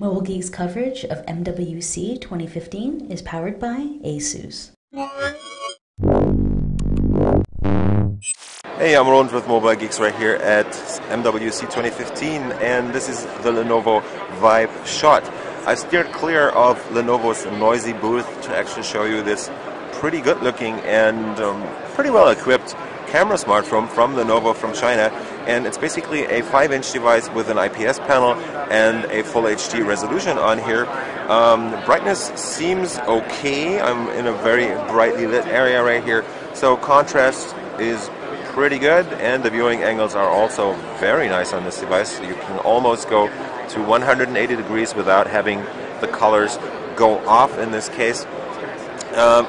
Mobile Geeks coverage of MWC 2015 is powered by ASUS. Hey, I'm Roland with Mobile Geeks right here at MWC 2015, and this is the Lenovo Vibe Shot. I steered clear of Lenovo's noisy booth to actually show you this pretty good looking and pretty well equipped camera smartphone from Lenovo from China, and it's basically a 5-inch device with an IPS panel and a full HD resolution on here. Brightness seems okay. I'm in a very brightly lit area right here, so contrast is pretty good, and the viewing angles are also very nice on this device. You can almost go to 180 degrees without having the colors go off in this case.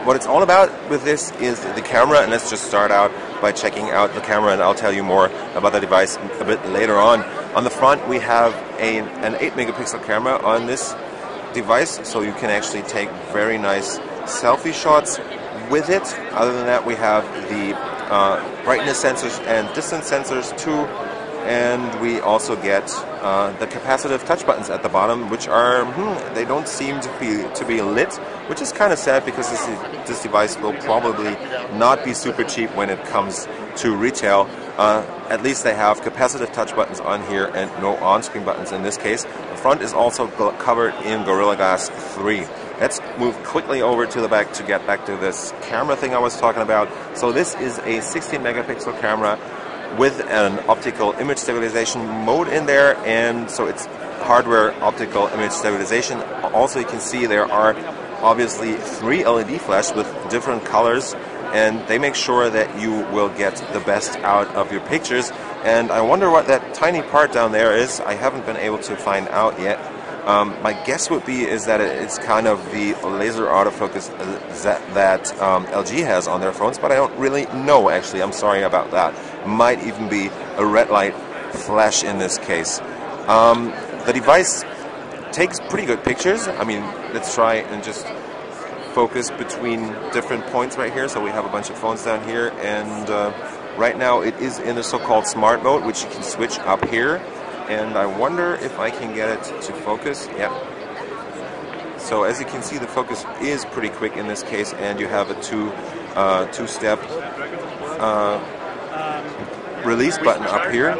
What it's all about with this is the camera, and let's just start out by checking out the camera, and I'll tell you more about the device a bit later on. On the front we have an 8 megapixel camera on this device, so you can actually take very nice selfie shots with it. Other than that, we have the brightness sensors and distance sensors too, and we also get the capacitive touch buttons at the bottom, which are they don't seem to be lit, which is kind of sad because this device will probably not be super cheap when it comes to retail. At least they have capacitive touch buttons on here and no on-screen buttons in this case. The front is also covered in Gorilla Glass 3. Let's move quickly over to the back to get back to this camera thing I was talking about. So this is a 16 megapixel camera with an optical image stabilization mode in there, and so it's hardware optical image stabilization. Also, you can see there are obviously 3 LED flashes with different colors, and they make sure that you will get the best out of your pictures. And I wonder what that tiny part down there is. I haven't been able to find out yet. My guess would be is that it's kind of the laser autofocus that LG has on their phones, but I don't really know actually. I'm sorry about that. Might even be a red light flash in this case. The device takes pretty good pictures. I mean, let's try and just focus between different points right here. So we have a bunch of phones down here, and right now it is in the so-called smart mode, which you can switch up here. And I wonder if I can get it to focus. Yep. So as you can see, the focus is pretty quick in this case, and you have a two-step release button up here.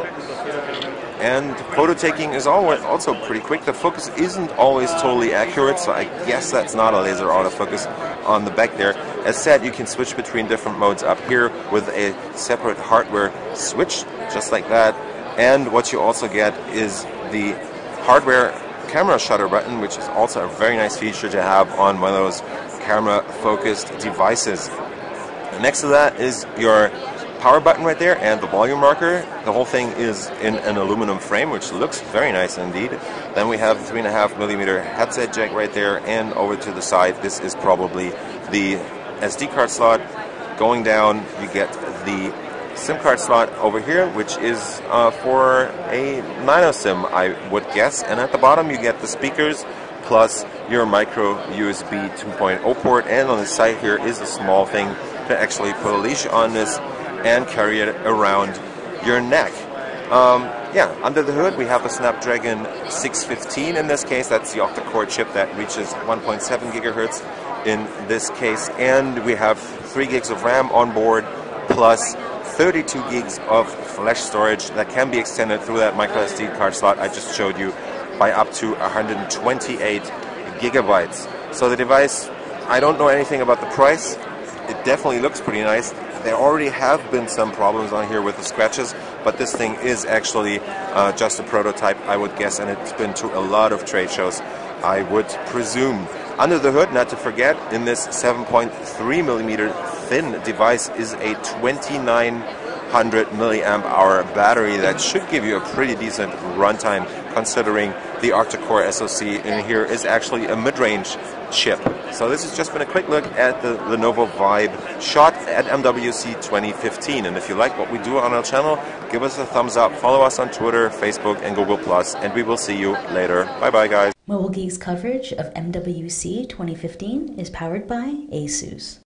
And photo taking is also pretty quick. The focus isn't always totally accurate, so I guess that's not a laser autofocus on the back there. As said, you can switch between different modes up here with a separate hardware switch, just like that. And what you also get is the hardware camera shutter button, which is also a very nice feature to have on one of those camera-focused devices. And next to that is your power button right there and the volume marker. The whole thing is in an aluminum frame, which looks very nice indeed. Then we have a 3.5mm headset jack right there, and over to the side, this is probably the SD card slot. Going down, you get the SIM card slot over here, which is for a nano SIM, I would guess. And at the bottom you get the speakers plus your micro USB 2.0 port, and on the side here is a small thing to actually put a leash on this and carry it around your neck. Yeah, under the hood we have a Snapdragon 615 in this case. That's the octa-core chip that reaches 1.7 gigahertz in this case, and we have 3 gigs of RAM on board plus 32 gigs of flash storage that can be extended through that micro SD card slot I just showed you by up to 128 gigabytes. So the device, I don't know anything about the price. It definitely looks pretty nice. There already have been some problems on here with the scratches, but this thing is actually just a prototype, I would guess, and it's been to a lot of trade shows, I would presume. Under the hood, not to forget, in this 7.3mm thin device is a 2900 milliamp hour battery that should give you a pretty decent runtime, considering the octa-core SoC in here is actually a mid-range chip. So this has just been a quick look at the Lenovo Vibe Shot at MWC 2015. And if you like what we do on our channel, give us a thumbs up, follow us on Twitter, Facebook, and Google+, and we will see you later. Bye-bye, guys. Mobile Geeks coverage of MWC 2015 is powered by ASUS.